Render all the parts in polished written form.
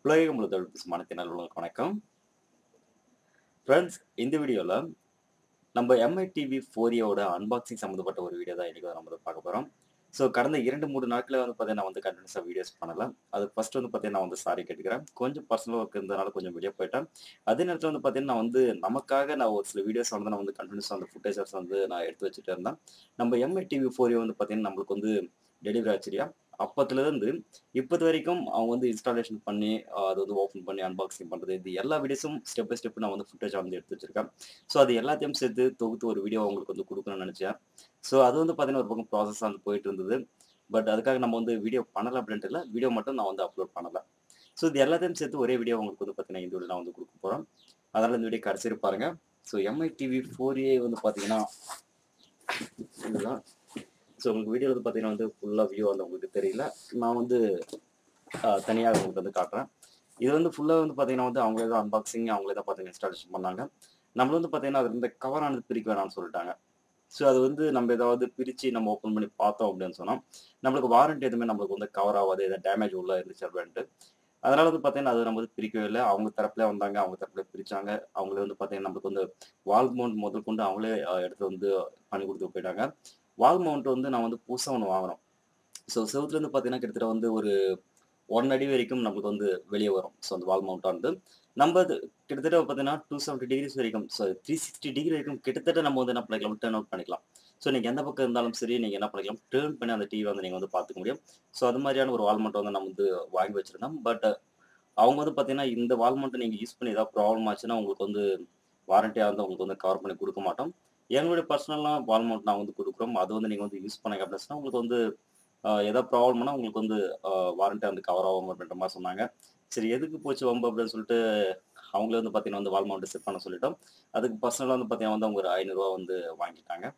உலகம் முழுவதும் மனத்தின் நல்லுள்ளவர்களுக்கு வணக்கம். ஃப்ரெண்ட்ஸ், இந்த வீடியோல நம்ம MiTV 4Aவோட அன்பாக்சிங் சம்மந்தப்பட்ட ஒரு வீடியோ தான் இன்னைக்கு நம்ம பார்க்க போறோம். ஸோ கடந்த 2-3 நாட்களா பார்த்தீங்கன்னா நான் கன்டினியூஸா வீடியோஸ் பண்ணல. அது ஃபர்ஸ்ட் பார்த்தீங்கன்னா நான் சாரி கேட்டுக்கிறேன். கொஞ்சம் பர்சனல் ஒர்க் இருந்ததுனால கொஞ்சம் வெளிய போயிட்டேன். அதே நேரத்துல பார்த்தீங்கன்னா நான் நமக்காக நான் ஒரு சில வீடியோஸ் நான் கன்டினியூஸா அந்த ஃபுட்டேஜஸ் நான் எடுத்து வச்சுட்டு இருந்தேன். நம்ம MiTV 4A பார்த்தீங்கன்னா நம்மளுக்கு டெலிவரி ஆச்சுரியா. அப்பத்துலேருந்து இப்போது வரைக்கும் அவங்க இன்ஸ்டாலேஷன் பண்ணி அது ஓப்பன் பண்ணி அன்பாக்சிங் பண்ணுறது இது எல்லா வீடியோஸும் ஸ்டெப் பை ஸ்டெப் நான் ஃபுட்டேஜாக எடுத்து வச்சிருக்கேன். ஸோ அது எல்லாத்தையும் சேர்த்து தொகுத்து ஒரு வீடியோ உங்களுக்கு கொடுக்கணும்னு நினச்சேன். ஸோ அது பார்த்தீங்கன்னா ஒரு பக்கம் ப்ராசஸாக போயிட்டு இருந்தது. பட் அதுக்காக நம்ம வீடியோ பண்ணலை அப்படின்ட்டு இல்லை, வீடியோ மட்டும் நான் அப்லோட் பண்ணலை. ஸோ இது எல்லாத்தையும் சேர்த்து ஒரே வீடியோ உங்களுக்கு பார்த்தீங்கன்னா இந்த வீடியோ நான் கொடுக்க போகிறேன். அதனால் இந்த வீடியோ கடைசி பாருங்க. ஸோ MiTV 4A பார்த்தீங்கன்னா இதுதான். ஸோ உங்களுக்கு வீடியோ பார்த்தீங்கன்னா ஃபுல்லாக வியூ உங்களுக்கு தெரியல. நான் தனியாக உங்களுக்கு காட்டுறேன். இது ஃபுல்லாக பார்த்தீங்கன்னா அவங்களே தான் அன்பாக்சிங், அவங்களே தான் பார்த்தீங்கன்னா இன்ஸ்டாலேஷன் பண்ணாங்க. நம்மள பார்த்தீங்கன்னா அது இந்த கவரானது பிரிக்க வேணாம்னு சொல்லிட்டாங்க. ஸோ அது நம்ம ஏதாவது பிரித்து நம்ம ஓப்பன் பண்ணி பார்த்தோம் அப்படின்னு சொன்னால் நம்மளுக்கு வாரண்டி எதுவுமே நம்மளுக்கு கவர் ஆகாது, எதாவது டேமேஜ் உள்ள இருந்துச்சு அப்படின்ட்டு. அதனால பார்த்தீங்கன்னா அது நம்ம பிரிக்கவே இல்லை. அவங்க தரப்புல வந்தாங்க, அவங்க தரப்புல பிரிச்சாங்க. அவங்களே பார்த்தீங்கன்னா நம்மளுக்கு வால் மவுண்ட் முதல் கொண்டு அவங்களே எடுத்து பண்ணி கொடுத்து போயிட்டாங்க. வால் மவுண்ட் நான் புதுசாக ஒன்று வாங்கினோம். ஸோ செவுத்துலேருந்து பார்த்தீங்கன்னா கிட்டத்தட்ட ஒரு 1 அடி வரைக்கும் நமக்கு வெளியே வரும். ஸோ அந்த வால் மவுண்ட் நம்ம கிட்டத்தட்ட பார்த்தீங்கன்னா 270 டிகிரிஸ் வரைக்கும், ஸோ 360 டிகிரி வரைக்கும் கிட்டத்தட்ட நம்ம என்ன பண்ணிக்கலாம், டர்ன் அவுட் பண்ணிக்கலாம். ஸோ நீங்கள் எந்த பக்கம் இருந்தாலும் சரி, நீங்கள் என்ன பண்ணிக்கலாம், டர்ன் பண்ணி அந்த டிவி நீங்கள் பார்த்துக்க முடியும். ஸோ அது மாதிரியான ஒரு வால் மவுண்ட் நம்ம வாங்கி வச்சிருந்தோம். பட் அவங்க பார்த்தீங்கன்னா இந்த வால் மவுண்ட் நீங்கள் யூஸ் பண்ணி ஏதாவது ப்ராப்ளம் ஆச்சுன்னா உங்களுக்கு வாரண்டியாக உங்களுக்கு கவர் பண்ணி கொடுக்க மாட்டோம். எங்களுடைய பர்சனலாக வால் மவுண்ட் நான் கொடுக்குறோம். அது நீங்கள் யூஸ் பண்ணீங்க அப்படின்னு சொன்னால் உங்களுக்கு ஏதாவது ப்ராப்ளம்னா உங்களுக்கு வாரண்டி கவர் ஆகும் அப்படின்ற மாதிரி சொன்னாங்க. சரி எதுக்கு போச்சு வம்பு அப்படின்னு சொல்லிட்டு அவங்களே பார்த்தீங்கன்னா வால் மவுண்ட் செட் பண்ண சொல்லிட்டோம். அதுக்கு பர்சனலாக பார்த்தீங்கன்னா அவங்க ஒரு ₹500 வாங்கிட்டாங்க.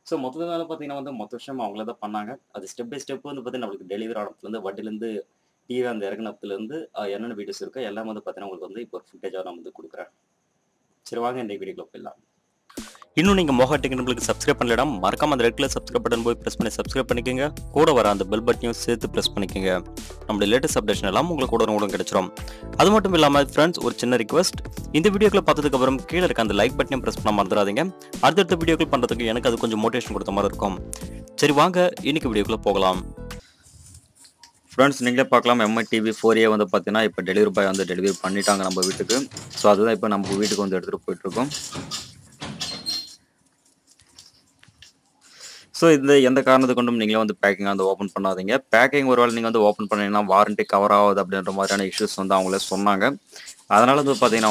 ஸோ மொத்தத்தினால பார்த்தீங்கன்னா மொத்த விஷயம் அவங்களே தான் பண்ணாங்க. அது ஸ்டெப் பை ஸ்டெப் பார்த்தீங்கன்னா நம்மளுக்கு டெலிவரி ஆனதுலேருந்து வண்டிலேருந்து டிவி அந்த இறங்கினத்துலேருந்து என்னென்ன வீடியோஸ் இருக்கோ எல்லாமே பார்த்தீங்கன்னா உங்களுக்கு இப்போ ஒரு ஃபுட்டேஜாக நான் கொடுக்குறேன். சரி வாங்க இந்த வீடியோக்குள்ள போயிடலாம். இன்னும் நீங்கள் mohatechintamil சப்ஸ்கிரைப் பண்ணலடா, மறக்காம அந்த ரெட் கலர் சப்ஸ்கிரைப் பட்டன் போய் ப்ரெஸ் பண்ணி சப்ஸ்கிரைப் பண்ணிக்கோங்க. கூட வர அந்த பெல் பட்டனையும் சேர்த்து ப்ரெஸ் பண்ணிக்கோங்க. நம்மளுடைய லேட்டஸ்ட் அப்டேஷன் எல்லாம் உங்களுக்கு உடனுக்குடன் கிடைச்சிரும். அது மட்டும் இல்லாமல் ஃப்ரெண்ட்ஸ், ஒரு சின்ன ரிக்வஸ்ட், இந்த வீடியோக்களை பார்த்ததுக்கு அப்புறம் கீழே இருக்க அந்த லைக் பட்டனையும் ப்ரெஸ் பண்ண மறந்துடாதீங்க. அடுத்தடுத்த வீடியோக்கள் பண்ணுறதுக்கு எனக்கு அது கொஞ்சம் மோட்டிவேஷன் கொடுத்த மாதிரி இருக்கும். சரி வாங்க இன்னைக்கு வீடியோக்குள்ள போகலாம். ஃப்ரெண்ட்ஸ், நீங்களே பார்க்கலாம், MiTV 4A பார்த்தீங்கன்னா இப்போ டெலிவரி பாய் டெலிவரி பண்ணிட்டாங்க நம்ம வீட்டுக்கு. ஸோ அதுதான் இப்போ நம்ம வீட்டுக்கு எடுத்துகிட்டு போயிட்டுருக்கோம். ஸோ இந்த எந்த காரணத்தை கொண்டும் நீங்களே பேக்கிங் ஓப்பன் பண்ணாதீங்க. பேக்கிங் ஒரு வேளை நீங்கள் ஓப்பன் பண்ணீங்கன்னா வாரண்டி கவர் ஆகுது அப்படின்ற மாதிரியான இஷ்யூஸ் அவங்களே சொன்னாங்க. அதனால பார்த்தீங்கன்னா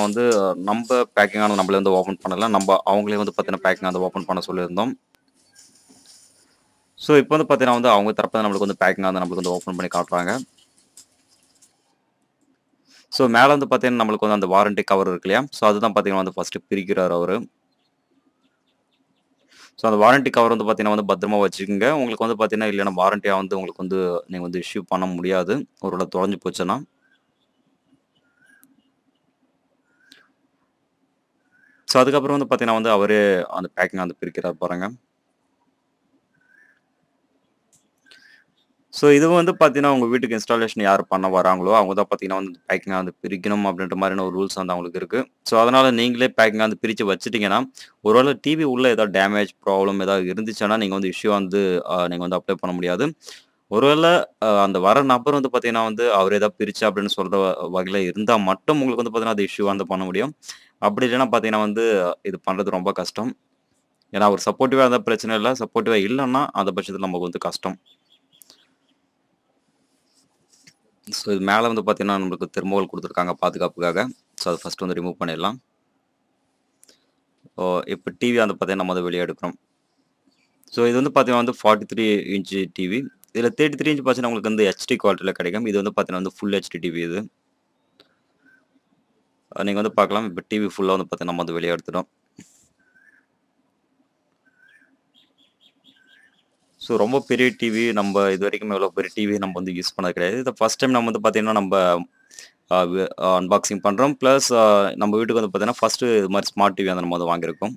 நம்ம பேக்கிங் நம்மளே ஓப்பன் பண்ணலாம். நம்ம அவங்களே பார்த்தீங்கன்னா பேக்கிங் ஓப்பன் பண்ண சொல்லியிருந்தோம். ஸோ இப்போ பார்த்தீங்கன்னா அவங்க தரப்பு நம்மளுக்கு பேக்கிங் நம்மளுக்கு ஓப்பன் பண்ணி காட்டுறாங்க. ஸோ மேலே பார்த்தீங்கன்னா நம்மளுக்கு அந்த வாரண்டி கவர் இருக்கு இல்லையா, ஸோ அதுதான் பார்த்தீங்கன்னா ஃபர்ஸ்ட் பிரிக்கிறார் அவர். ஸோ அந்த வாரண்டி கவர் பார்த்தீங்கன்னா பத்திரமா வச்சுக்கோங்க. உங்களுக்கு பார்த்தீங்கன்னா இல்லைன்னா வாரண்டியாக உங்களுக்கு நீங்கள் இஷ்யூ பண்ண முடியாது ஒருவேளை தொலைஞ்சு போச்சுன்னா. ஸோ அதுக்கப்புறம் பார்த்தீங்கன்னா அவரே அந்த பேக்கிங் பிரிக்கிறார் பாருங்க. ஸோ இது பார்த்தீங்கன்னா உங்கள் வீட்டுக்கு இன்ஸ்டாலேஷன் யார் பண்ண வராங்களோ அவங்க தான் பார்த்தீங்கன்னா பேக்கிங் பிரிக்கணும் அப்படின்ற மாதிரியான ஒரு ரூல்ஸ் அவங்களுக்கு இருக்குது. ஸோ அதனால் நீங்களே பேக்கிங் பிரித்து வச்சுட்டிங்கன்னா ஒருவேளை டிவி உள்ளே ஏதாவது டேமேஜ் ப்ராப்ளம் ஏதாவது இருந்துச்சுன்னா நீங்கள் இஷ்யூ நீங்கள் அப்ளை பண்ண முடியாது. ஒருவேளை அந்த வர நபர் பார்த்தீங்கன்னா அவர் ஏதாவது பிரிச்சு அப்படின்னு சொல்கிற வகையில் இருந்தால் மட்டும் உங்களுக்கு பார்த்தீங்கன்னா அது இஷ்யூ பண்ண முடியும். அப்படி இல்லைன்னா பார்த்தீங்கன்னா இது பண்ணுறது ரொம்ப கஷ்டம். ஏன்னா ஒரு சப்போர்ட்டிவாக இருந்தால் பிரச்சனை இல்லை, சப்போர்ட்டிவாக இல்லைன்னா அந்த பட்சத்தில் நமக்கு கஷ்டம். ஸோ இது மேலே பார்த்தீங்கன்னா நம்மளுக்கு தெர்மோகோல் கொடுத்துருக்காங்க பாதுகாப்புக்காக. ஸோ அது ஃபஸ்ட்டு ரிமூவ் பண்ணிடலாம். இப்போ டிவி பார்த்தீங்கன்னா நம்ம வெளியே எடுக்கிறோம். ஸோ இது பார்த்தீங்கன்னா 43 இன்ச்சு டிவி. இதில் 33 இன்ச் பார்த்தீங்கன்னா உங்களுக்கு HD குவாலிட்டியில் கிடைக்கும். இது பார்த்தீங்கன்னா ஃபுல் HD டிவி இது. நீங்கள் பார்க்கலாம். இப்போ டிவி ஃபுல்லாக பார்த்தீங்கன்னா நம்ம வெளியே எடுத்துட்டோம். ஸோ ரொம்ப பெரிய டிவி நம்ம இது வரைக்கும் எவ்வளோ பெரிய டிவி நம்ம யூஸ் பண்ணது கிடையாது. இதை ஃபஸ்ட் டைம் நம்ம பார்த்தீங்கன்னா நம்ம அன்பாக்சிங் பண்ணுறோம். ப்ளஸ் நம்ம வீட்டுக்கு பார்த்தீங்கன்னா ஃபஸ்ட்டு இது மாதிரி ஸ்மார்ட் டிவி நம்ம வாங்கியிருக்கோம்.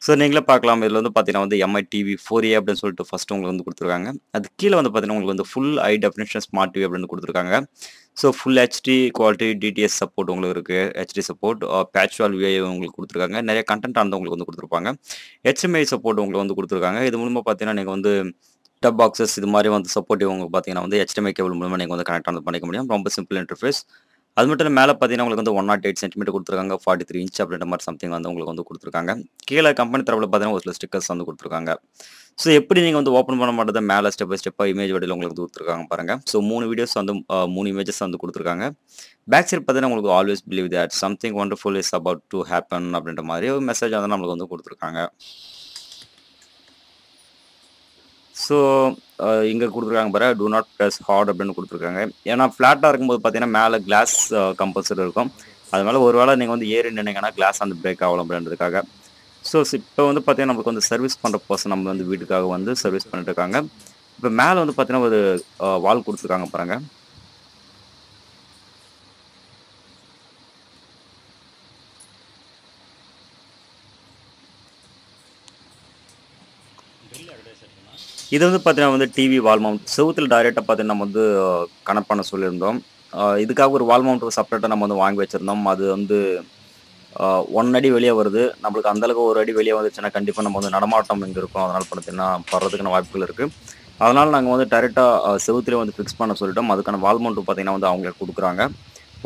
ஸோ நீங்களே பார்க்கலாம். இதில வந்து பார்த்தீங்கன்னா வந்து MiTV 4A அப்படின்னு சொல்லிட்டு ஃபர்ஸ்ட் உங்களுக்கு வந்து குடுத்துருக்காங்க. அது கீழ வந்து பார்த்தீங்கன்னா, உங்களுக்கு வந்து full high definition smart TV அப்படின்னு குடுத்துருக்காங்க. So full HD quality TDS support உங்களுக்கு இருக்கு. HD சப்போர்ட், பேட்ச் வால் VI உங்களுக்கு குடுத்துருக்காங்க. நெறைய கன்டென்ட் ஆனது உங்களுக்கு வந்து குடுத்துருப்பாங்க. HDMI சப்போர்ட் உங்களுக்கு வந்து குடுத்துருக்காங்க. இது மூலமா பார்த்தீங்கன்னா, நீங்க வந்து டப் பாக்ஸஸ் இது மாரி வந்து சப்போர்ட்டிவ் உங்களுக்கு பார்த்தீங்கன்னா வந்து HDMI கேபிள் மூலமா நீங்க வந்து கனெக்ட் ஆனது பண்ணிக்க முடியும். ரொம்ப சிம்பிள் இன்டர்ஃபேஸ். அது மட்டும் இல்ல மேல பார்த்தீங்கன்னா, உங்களுக்கு வந்து 108 சென்டிமீட்டர் குடுத்துருக்காங்க. 43 இன்ச் அப்படின்ற மாரி சம்திங் வந்து உங்களுக்கு வந்து குடுத்துருக்காங்க. கீழ கம்பெனி தரப்புல பார்த்தீங்கன்னா, ஒரு சில ஸ்டிக்கர்ஸ் வந்து குடுத்துருக்காங்க. ஸோ எப்படி நீங்க வந்து ஓப்பன் பண்ண மாட்டத மேல ஸ்டெப் பை ஸ்டெப்பா இமேஜ் வடிவில உங்களுக்கு குடுத்துருக்காங்க பாருங்க. ஸோ 3 வீடியோஸ் வந்து 3 இமேஜஸ் வந்து குடுத்துருக்காங்க. பேக் சைட் பார்த்தீங்கன்னா, உங்களுக்கு always believe that something wonderful is about to happen அப்படின்ற மாரி ஒரு மெசேஜ் வந்து நம்மளுக்கு வந்து குடுத்துருக்காங்க. ஸோ இங்க குடுத்துருக்காங்க பாரு, டூ நாட் பிரஸ் ஹார்ட் அப்படின்னு குடுத்துருக்காங்க. ஏன்னா ஃப்ளாட்டா இருக்கும்போது பார்த்தீங்கன்னா, மேல கிளாஸ் கம்பல்சரி இருக்கும். அதனால ஒரு வேள நீங்க வந்து ஏறி நின்னீங்கன்னா, கிளாஸ் வந்து பிரேக் ஆகலாம் அப்படின்றதுக்காக. ஸோ இப்ப வந்து பார்த்தீங்கன்னா, நமக்கு வந்து சர்வீஸ் பண்ற பெர்சன் நம்ம வந்து வீட்டுக்காக வந்து சர்வீஸ் பண்ணிட்டு இருக்காங்க. இப்ப மேல வந்து பார்த்தீங்கன்னா, ஒரு வால் குடுத்துருக்காங்க பாருங்க. இது வந்து பார்த்தீங்கன்னா வந்து டிவி வால் மவுண்ட். செவுத்துல டைரக்ட்டா பார்த்தீங்கன்னா, நம்ம வந்து கனெக்ட் பண்ண சொல்லியிருந்தோம். இதுக்காக ஒரு வால் மவுண்ட் செப்பரேட்டா நம்ம வந்து வாங்கி வச்சிருந்தோம். அது வந்து 1 அடி வெளிய வருது. நம்மளுக்கு அந்த அளவுக்கு 1 அடி வெளிய வந்துச்சுன்னா, கண்டிப்பா நம்ம வந்து நடமாட்டம் இங்க இருக்கும். அதனால பார்த்தீங்கன்னா, படுறதுக்கான வாய்ப்புகள் இருக்கு. அதனால நாங்க வந்து டைரக்ட்டா செவுத்துலயே வந்து ஃபிக்ஸ் பண்ண சொல்லிட்டோம். அதுக்கான வால் மவுண்ட் பார்த்தீங்கன்னா வந்து அவங்களே குடுக்குறாங்க.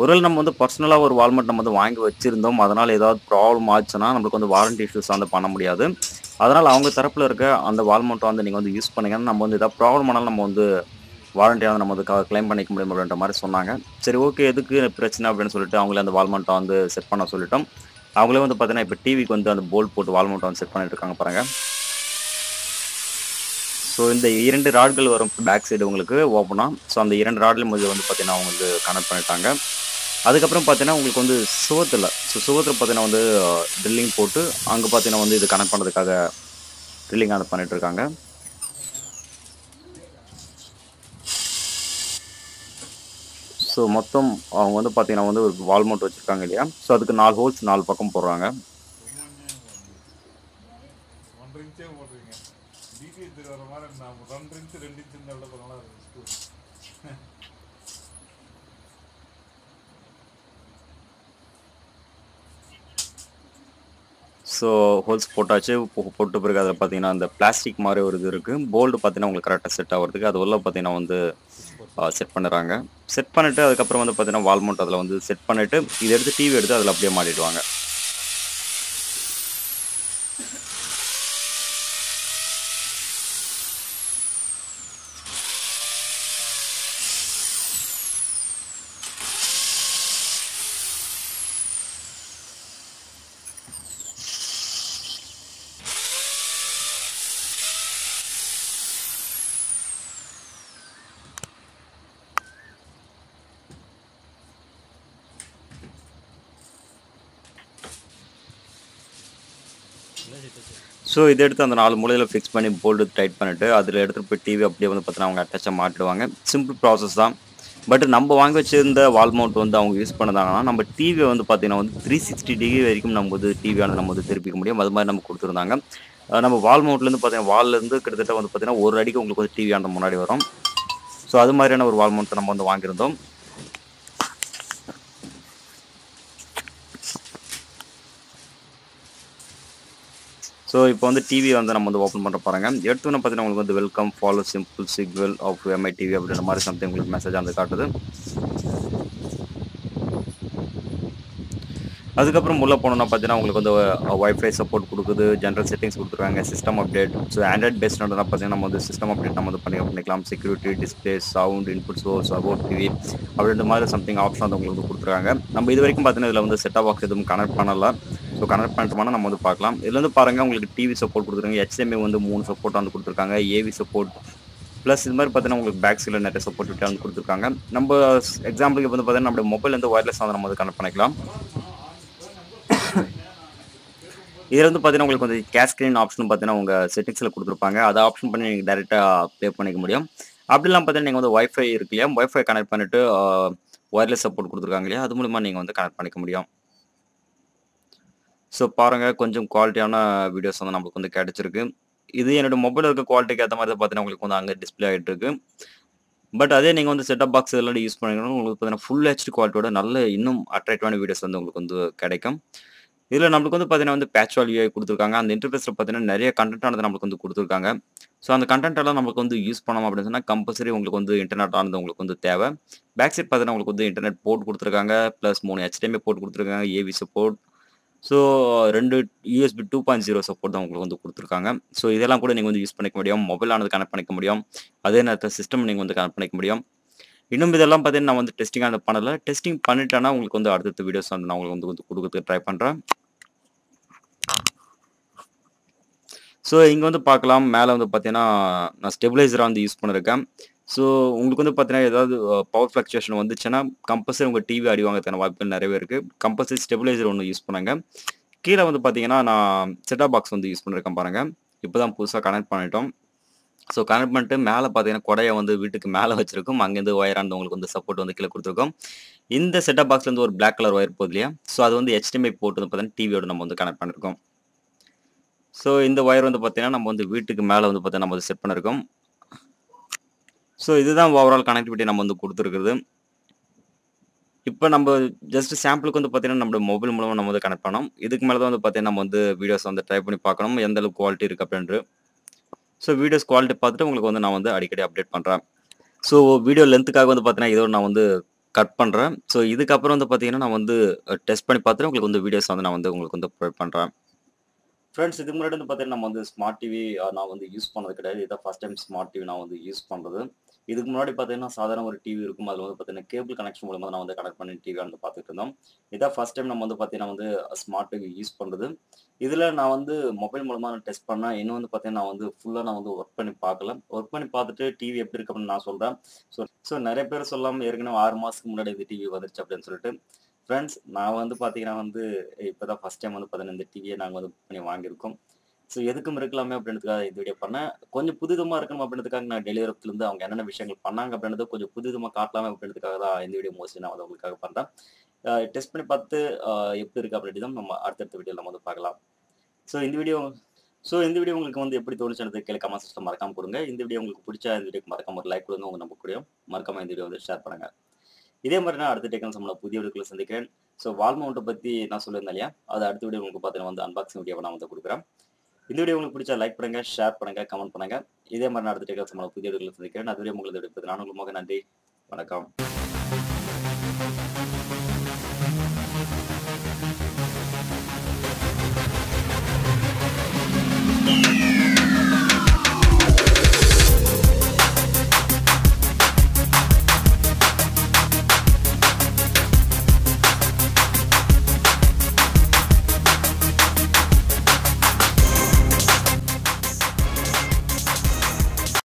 ஒருவேள நம்ம வந்து பர்சனலா ஒரு வால் மவுண்ட் நம்ம வந்து வாங்கி வச்சிருந்தோம். அதனால ஏதாவது ப்ராப்ளம் ஆச்சுன்னா, நம்மளுக்கு வந்து வாரண்டி இஷ்யூஸ் வந்து பண்ண முடியாது. அதனால அவங்க தரப்புல இருக்க அந்த வால் மவுண்ட்ட வந்து நீங்க வந்து யூஸ் பண்ணுங்க. நம்ம வந்து ஏதாவது ப்ராப்ளம் ஆனாலும் நம்ம வந்து வாரண்டியா வந்து நம்ம வந்து கிளைம் பண்ணிக்க முடியும் அப்படின்ற மாரி சொன்னாங்க. சரி ஓகே எதுக்கு பிரச்சனை அப்படின்னு சொல்லிட்டு அவங்களே அந்த வால் மவுண்ட்ட வந்து செட் பண்ண சொல்லிட்டோம். அவங்களே வந்து பார்த்தீங்கன்னா, இப்ப டிவிக்கு வந்து அந்த போல்ட் போட்டு வால் மவுண்ட்ட வந்து செட் பண்ணிட்டு இருக்காங்க பாருங்க. ஸோ இந்த 2 ராட்கள் வரும் பேக் சைடு உங்களுக்கு ஓப்பனா. ஸோ அந்த 2 ராட்லயும் இது வந்து பார்த்தீங்கன்னா, அவங்க வந்து கனெக்ட் பண்ணிட்டாங்க. அதுக்கப்புறம் பார்த்தீங்கன்னா, உங்களுக்கு வந்து சுவத்துல பார்த்தீங்கன்னா வந்து ட்ரில்லிங் போட்டு, அங்க பார்த்தீங்கன்னா வந்து இது கனெக்ட் பண்றதுக்காக ட்ரில்லிங் அத பண்ணிட்டு இருக்காங்க. ஸோ மொத்தம் அவங்க வந்து பார்த்தீங்கன்னா வந்து ஒரு வால் மவுண்ட் வச்சிருக்காங்க இல்லையா? ஸோ அதுக்கு 4 ஹோல்ஸ் 4 பக்கம் போடுறாங்க. ஸோ ஹோல்ஸ் போட்டாச்சு. போட்ட பிறகு அதில பார்த்தீங்கன்னா, அந்த பிளாஸ்டிக் மாரி ஒரு இது இருக்கு. போல்ட் பார்த்தீங்கன்னா, உங்களுக்கு கரெக்ட்டா செட் ஆவறதுக்கு அது உள்ள பார்த்தீங்கன்னா வந்து செட் பண்ணுறாங்க. செட் பண்ணிட்டு அதுக்கப்புறம் வந்து பார்த்தீங்கன்னா, வால் மவுண்ட் அதில வந்து செட் பண்ணிட்டு, இத எடுத்து டிவி எடுத்து அதில அப்படியே மாட்டிடுவாங்க. ஸோ இத எடுத்து அந்த 4 மூலையில ஃபிக்ஸ் பண்ணி போல்ட் டைட் பண்ணிட்டு, அதில எடுத்துட்டு போய் டிவி அப்படியே வந்து பார்த்தீங்கன்னா, அவங்க அட்டாச்சா மாட்டிடுவாங்க. சிம்பிள் ப்ராசஸ் தான். பட் நம்ம வாங்கி வச்சிருந்த வால் மவுண்ட் வந்து அவங்க யூஸ் பண்ணதாங்கன்னா, நம்ம டிவிய வந்து பார்த்தீங்கன்னா வந்து 360 டிகிரி வரைக்கும் நம்ம வந்து டிவியானது நம்ம வந்து திருப்பிக்க முடியும். அது மாரி நமக்கு குடுத்துருந்தாங்க. நம்ம வால் மவுண்ட்லேருந்து பார்த்தீங்கன்னா, வால்லருந்து கிட்டத்தட்ட வந்து பார்த்தீங்கன்னா, 1 அடிக்கு உங்களுக்கு வந்து டிவியானது முன்னாடி வரும். ஸோ அது மாதிரியான ஒரு வால் மவுண்ட் நம்ம வந்து வாங்கியிருந்தோம். ஸோ இப்போ வந்து டிவி வந்து நம்ம வந்து ஓப்பன் பண்ற பாருங்க. எடுத்தோனே பார்த்தீங்கன்னா, உங்களுக்கு வந்து welcome follow simple sequel of MiTV அப்படின்ற மாரி சம்திங் உங்களுக்கு மெசேஜ் வந்து காட்டுது. அதுக்கப்புறம் உள்ள போனோம்னா பார்த்தீங்கன்னா, உங்களுக்கு வந்து வைஃபை சப்போர்ட் குடுக்குது. ஜெனரல் செட்டிங்ஸ் குடுத்துருக்காங்க. System update. ஸோ ஆண்ட்ராய்ட் பேஸ்டுனா பார்த்தீங்கன்னா, நம்ம வந்து சிஸ்டம் அப்டேட் நம்ம வந்து பண்ணிக்கலாம். Security, display, sound, input source, about TV அப்படின்ற மாரி சம்திங் ஆப்ஷன் வந்து உங்களுக்கு வந்து குடுத்துருக்காங்க. நம்ம இதுவரைக்கும் பார்த்தீங்கன்னா, இதில வந்து செட் டாப் பாக்ஸ் எதுவும் கனெக்ட் பண்ணல. ஸோ கனெக்ட் பண்ணிட்டோம்னா நம்ம வந்து பார்க்கலாம். இதுல வந்து பாருங்க உங்களுக்கு டிவி சப்போர்ட் குடுத்துருக்காங்க. HDMI வந்து 3 சப்போர்ட் வந்து குடுத்துருக்காங்க. AV சப்போர்ட் பிளஸ் இது மாரி பார்த்தீங்கன்னா, உங்களுக்கு பேக் சைட்ல நெறைய சப்போர்ட் வந்து குடுத்துருக்காங்க. நம்ப எக்ஸாம்பிளுக்கு வந்து பார்த்தீங்கன்னா, நம்முடைய மொபைல் வந்து வயர்லெஸ்ஸா வந்து நம்ம வந்து கனெக்ட் பண்ணிக்கலாம். இதுல வந்து பார்த்தீங்கன்னா, உங்களுக்கு வந்து கேஸ்கெடிங் ஆப்ஷன் பார்த்தீங்கன்னா, உங்க செட்டிங்ஸ்ல குடுத்துருப்பாங்க. அத ஆப்ஷன் பண்ணி நீங்க டைரக்ட்டா ப்ளே பண்ணிக்க முடியும். அப்படி இல்லாம பார்த்தீங்கன்னா, நீங்க வந்து வைஃபை இருக்கு இல்லையா? வைஃபை கனெக்ட் பண்ணிட்டு வயர்லெஸ் சப்போர்ட் குடுத்துருக்காங்க இல்லையா? அது மூலியமா நீங்க வந்து கனெக்ட் பண்ணிக்க முடியும். ஸோ பாருங்க கொஞ்சம் குவாலிட்டியான வீடியோஸ் வந்து நம்மளுக்கு வந்து கிடைச்சிருக்கு. இது என்னோட மொபைல்ல இருக்க குவாலிட்டிக்கு ஏத்த மாரி தான் பார்த்தீங்கன்னா, உங்களுக்கு வந்து அங்க டிஸ்ப்ளே ஆயிட்டு இருக்கு. பட் அதே நீங்க வந்து செட் ஆப் பாக்ஸ் இதெல்லாம் யூஸ் பண்ணீங்கன்னா, உங்களுக்கு பார்த்தீங்கன்னா, ஃபுல் ஹெச்டி குவாலிட்டியோட நல்ல இன்னும் அட்ராக்டிவான வீடியோஸ் வந்து உங்களுக்கு வந்து கிடைக்கும். இதுல நம்மளுக்கு வந்து பார்த்தீங்கன்னா வந்து பேட்ச் யூஐ குடுத்துருக்காங்க. அந்த இன்டர்ஃபேஸ்ல பார்த்தீங்கன்னா, நெறைய கன்டென்ட் ஆனது நம்மளுக்கு வந்து குடுத்துருக்காங்க. ஸோ அந்த கன்டென்ட் எல்லாம் நமக்கு வந்து யூஸ் பண்ணோம் அப்படின்னு சொன்னா, கம்பல்சரி உங்களுக்கு வந்து இன்டர்நெட் ஆனது உங்களுக்கு வந்து தேவை. பேக் சைட் பார்த்தீங்கன்னா, உங்களுக்கு வந்து இன்டர்நெட் போர்ட் குடுத்துருக்காங்க. பிளஸ் 3 HDMI போர்ட் குடுத்துருக்காங்க. AV support. So 2 USB 2.0 support தான் உங்களுக்கு வந்து குடுத்துருக்காங்க. ஸோ இதெல்லாம் கூட நீங்க வந்து யூஸ் பண்ணிக்க முடியும். மொபைல் ஆனது கனெக்ட் பண்ணிக்க முடியும். அதே நேரத்தில சிஸ்டம் நீங்க வந்து கனெக்ட் பண்ணிக்க முடியும். இன்னும் இதெல்லாம் பார்த்தீங்கன்னா, நான் வந்து டெஸ்டிங் ஆனது பண்ணல. டெஸ்டிங் பண்ணிட்டேன்னா, உங்களுக்கு வந்து அடுத்தடுத்த வீடியோஸ் வந்து நான் உங்களுக்கு வந்து குடுக்கறதுக்கு ட்ரை பண்றேன். ஸோ இங்க வந்து பார்க்கலாம். மேல வந்து பார்த்தீங்கன்னா, நான் ஸ்டெபிலைசரா வந்து யூஸ் பண்ணியிருக்கேன். ஸோ உங்களுக்கு வந்து பார்த்தீங்கன்னா, ஏதாவது பவர் ஃப்ளக்சுவேஷன் வந்துச்சுன்னா, கம்பல்சரி உங்க டிவி அடி வாங்குறதுக்கான வாய்ப்புகள் நெறையவே இருக்கு. கம்பல்சரி ஸ்டெபிலைசர் ஒண்ணு யூஸ் பண்ணுங்க. கீழ வந்து பார்த்தீங்கன்னா, நான் செட் டாப் பாக்ஸ் வந்து யூஸ் பண்ணியிருக்கேன் பாருங்க. இப்ப தான் புதுசா கனெக்ட் பண்ணிட்டோம். ஸோ கனெக்ட் பண்ணிட்டு மேல பார்த்தீங்கன்னா, கொடைய வந்து வீட்டுக்கு மேல வச்சிருக்கோம். அங்கேருந்து ஒயரானது உங்களுக்கு வந்து சப்போர்ட் வந்து கீழ குடுத்துருக்கோம். இந்த செட் டாப் பாக்ஸ்லேருந்து ஒரு பிளாக் கலர் ஒயர் போகுது இல்லையா? ஸோ அது வந்து HDMI போர்ட் வந்து பார்த்தீங்கன்னா, டிவியோட நம்ம வந்து கனெக்ட் பண்ணியிருக்கோம். ஸோ இந்த ஒயர் வந்து பார்த்தீங்கன்னா, நம்ம வந்து வீட்டுக்கு மேல வந்து பார்த்தீங்கன்னா, நம்ம வந்து செட் பண்ணியிருக்கோம். ஸோ இதுதான் ஓவரால் கனெக்டிவிட்டி நம்ம வந்து குடுத்துருக்குறது. இப்ப நம்ப ஜஸ்ட் சாம்பிளுக்கு வந்து பார்த்தீங்கன்னா, நம்மளோட மொபைல் மூலமா நம்ம வந்து கனெக்ட் பண்ணோம். இதுக்கு மேல தான் வந்து பார்த்தீங்கன்னா, நம்ம வந்து வீடியோஸ் வந்து ட்ரை பண்ணி பார்க்கணும். எந்த அளவுக்கு குவாலிட்டி இருக்கு அப்படின்ட்டு. ஸோ வீடியோஸ் குவாலிட்டி பார்த்துட்டு உங்களுக்கு வந்து நான் வந்து அடிக்கடி அப்டேட் பண்றேன். ஸோ வீடியோ லென்த்துக்காக வந்து பார்த்தீங்கன்னா, இதோட நான் வந்து கட் பண்றேன். ஸோ இதுக்கப்புறம் வந்து பார்த்தீங்கன்னா, நான் வந்து டெஸ்ட் பண்ணி பார்த்துட்டு உங்களுக்கு வந்து வீடியோஸ் வந்து நான் வந்து உங்களுக்கு வந்து ப்ரொவைட் பண்றேன். ஃப்ரெண்ட்ஸ் இதுக்கு முன்னாடி வந்து பார்த்தீங்கன்னா, நம்ம வந்து ஸ்மார்ட் டிவி நான் வந்து யூஸ் பண்ணது கிடையாது. இதான் ஃபர்ஸ்ட் டைம் ஸ்மார்ட் டிவி நான் வந்து யூஸ் பண்றது. இதுக்கு முன்னாடி பார்த்தீங்கன்னா, சாதாரண ஒரு டிவி இருக்கும். அதில வந்து பார்த்தீங்கன்னா, கேபிள் கனெக்ஷன் மூலமா நான் வந்து கனெக்ட் பண்ணி டிவி வந்து பார்த்துட்டு இருந்தோம். இதான் ஃபர்ஸ்ட் டைம் நம்ம வந்து பார்த்தீங்கன்னா வந்து ஸ்மார்ட் டிவி யூஸ் பண்றது. இதில நான் வந்து மொபைல் மூலமா நான் டெஸ்ட் பண்ணேன். இன்னும் வந்து பார்த்தீங்கன்னா, நான் வந்து ஃபுல்லா நான் வந்து ஒர்க் பண்ணி பார்க்கல. ஒர்க் பண்ணி பார்த்துட்டு டிவி எப்படி இருக்கு அப்படின்னு நான் சொல்றேன். ஸோ ஸோ நெறைய பேர் சொல்லாம ஏற்கனவே 6 மாசத்துக்கு முன்னாடி இந்த டிவி வந்துருச்சு அப்படின்னு சொல்லிட்டு. ஃப்ரெண்ட்ஸ் நான் வந்து பார்த்தீங்கன்னா வந்து இப்ப தான் ஃபர்ஸ்ட் டைம் வந்து பார்த்தீங்கன்னா, இந்த டிவிய நாங்க வந்து புக் பண்ணி வாங்கியிருக்கோம். ஸோ எதுக்கும் இருக்கலாமே அப்படின்றதுக்காக இந்த வீடியோ பண்ணேன். கொஞ்சம் புதுவிதமா இருக்கணும் அப்படின்றதுக்காக நான் டெலிவரத்துலருந்து அவங்க என்னென்ன விஷயங்கள் பண்ணாங்க அப்படின்றத கொஞ்சம் புதுவிதமா காட்டலாமே அப்படின்றதுக்காக தான் இந்த வீடியோ மோஸ்ட்லி நான் வந்து உங்களுக்காக பண்றேன். டெஸ்ட் பண்ணி பார்த்து எப்படி இருக்கு அப்படின்ட்டு தான் நம்ம அடுத்தடுத்த வீடியோல நம்ம வந்து பார்க்கலாம். ஸோ இந்த வீடியோ இந்த வீடியோ உங்களுக்கு வந்து எப்படி தோணுச்சுன்றது கீழ கமெண்ட் செக்ஷன்ல மறக்காம குடுங்க. இந்த வீடியோ உங்களுக்கு புடிச்சா இந்த வீடியோக்கு மறக்காம ஒரு லைக் குடுங்க. உங்க நம்ப கூடயும் மறக்காம இந்த வீடியோ வந்து ஷேர் பண்ணுங்க. இதே மாரி நான் அடுத்த டெக்னிக்கல் சம்மந்தமான புதிய வீடியோக்குள்ள சந்திக்கிறேன். ஸோ வால் மவுண்ட்ட பத்தி நான் சொல்லியிருந்தேன் இல்லையா? அது அடுத்த வீடியோ உங்களுக்கு பார்த்தீங்கன்னா வந்து அன்பாக்சிங் வீடியோவா நான் வந்து குடுக்குறேன். இந்த வீடியோ உங்களுக்கு பிடிச்சா லைக் பண்ணுங்க, ஷேர் பண்ணுங்க, கமெண்ட் பண்ணுங்க. இதே மாரி நான் அடுத்த டெக்னிக்கல் சம்மந்தமான புதிய வீடியோக்குள்ள சந்திக்கிறேன். அதுவரை உங்களது விடைபெறுவது நான் உங்கள் மோகன். நன்றி. வணக்கம்.